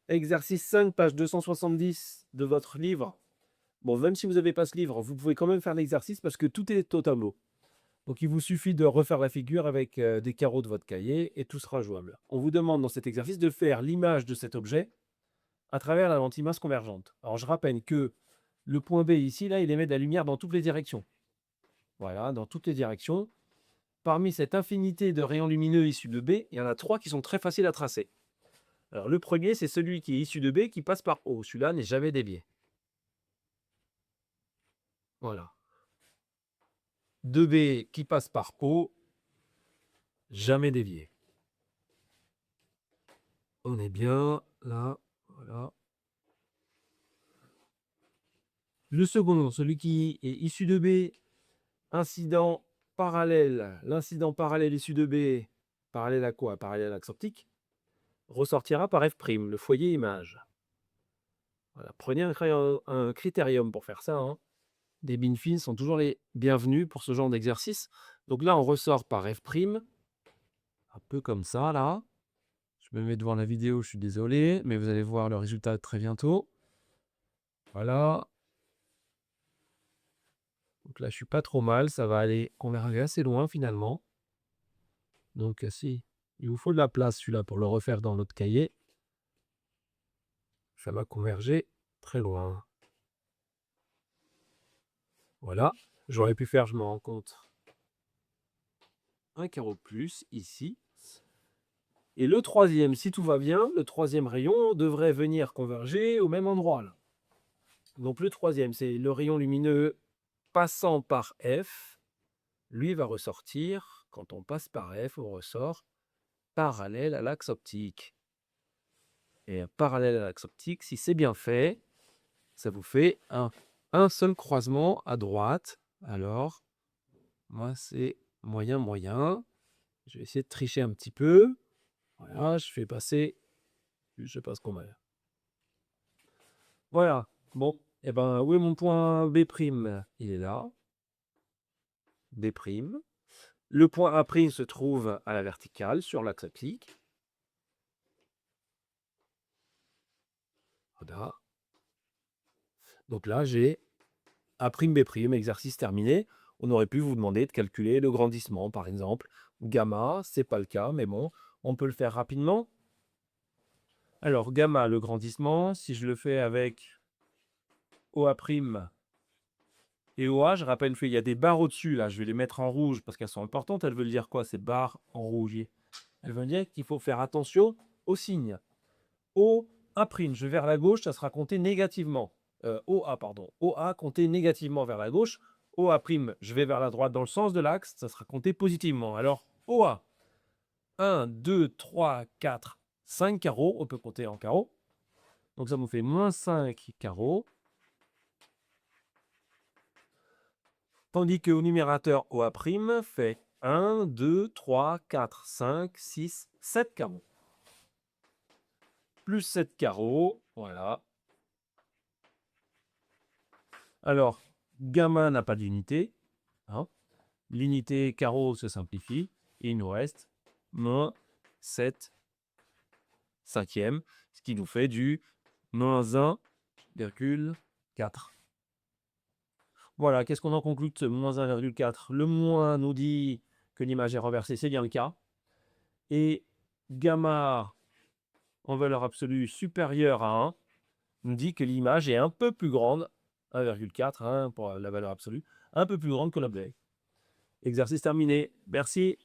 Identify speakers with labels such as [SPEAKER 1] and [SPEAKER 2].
[SPEAKER 1] Exercice 5, page 270 de votre livre. Bon, même si vous n'avez pas ce livre, vous pouvez quand même faire l'exercice parce que tout est au tableau. Donc, il vous suffit de refaire la figure avec des carreaux de votre cahier et tout sera jouable. On vous demande dans cet exercice de faire l'image de cet objet à travers la lentille mince convergente. Alors, je rappelle que le point B ici, là, il émet de la lumière dans toutes les directions. Voilà, dans toutes les directions. Parmi cette infinité de rayons lumineux issus de B, il y en a 3 qui sont très faciles à tracer. Alors, le premier, c'est celui qui est issu de B qui passe par O. Celui-là n'est jamais dévié. Voilà. 2B qui passe par O, jamais dévié. On est bien là, voilà. Le second, celui qui est issu de B, incident parallèle, l'incident parallèle issu de B, parallèle à quoi? Parallèle à l'axe optique, ressortira par F', le foyer image. Voilà. Prenez un critérium pour faire ça, hein. Des bin fins sont toujours les bienvenus pour ce genre d'exercice. Donc là, on ressort par F', un peu comme ça, là. Je me mets devant la vidéo, je suis désolé, mais vous allez voir le résultat très bientôt. Voilà. Donc là, je suis pas trop mal, ça va aller converger assez loin finalement. Donc si, il vous faut de la place celui-là pour le refaire dans notre cahier. Ça va converger très loin. Voilà. J'aurais pu faire, je me rends compte, un carreau de plus ici. Et le troisième, si tout va bien, le troisième rayon devrait venir converger au même endroit là. Donc le troisième, c'est le rayon lumineux passant par F. Lui va ressortir, quand on passe par F, on ressort parallèle à l'axe optique. Et parallèle à l'axe optique, si c'est bien fait, ça vous fait un seul croisement à droite. Alors, moi, c'est moyen, moyen. Je vais essayer de tricher un petit peu. Voilà, je fais passer, je sais pas ce qu'on met. Voilà, bon, et ben, où est mon point B'? Il est là, B'. Le point A' se trouve à la verticale sur l'axe optique. Voilà. Donc là, j'ai A'B', exercice terminé. On aurait pu vous demander de calculer le grandissement, par exemple. Gamma, c'est pas le cas, mais bon, on peut le faire rapidement. Alors, gamma, le grandissement, si je le fais avec OA' et OA, je rappelle qu'il y a des barres au-dessus, là, je vais les mettre en rouge parce qu'elles sont importantes. Elles veulent dire quoi, ces barres en rouge? Elles veulent dire qu'il faut faire attention aux signes. OA', je vais vers la gauche, ça sera compté négativement. OA, pardon. OA compté négativement vers la gauche. OA', je vais vers la droite dans le sens de l'axe, ça sera compté positivement. Alors, OA, 1, 2, 3, 4, 5 carreaux, on peut compter en carreaux. Donc ça nous fait moins 5 carreaux. Tandis qu'au numérateur OA' fait 1, 2, 3, 4, 5, 6, 7 carreaux. Plus 7 carreaux, voilà. Alors, gamma n'a pas d'unité, hein. L'unité carreau se simplifie, et il nous reste moins 7 cinquièmes, ce qui nous fait du moins 1,4. Voilà, qu'est-ce qu'on en conclut de ce moins 1,4? Le moins nous dit que l'image est renversée, c'est bien le cas. Et gamma en valeur absolue supérieure à 1 nous dit que l'image est un peu plus grande, 1,4 hein, pour la valeur absolue, un peu plus grande que l'objet. Exercice terminé. Merci.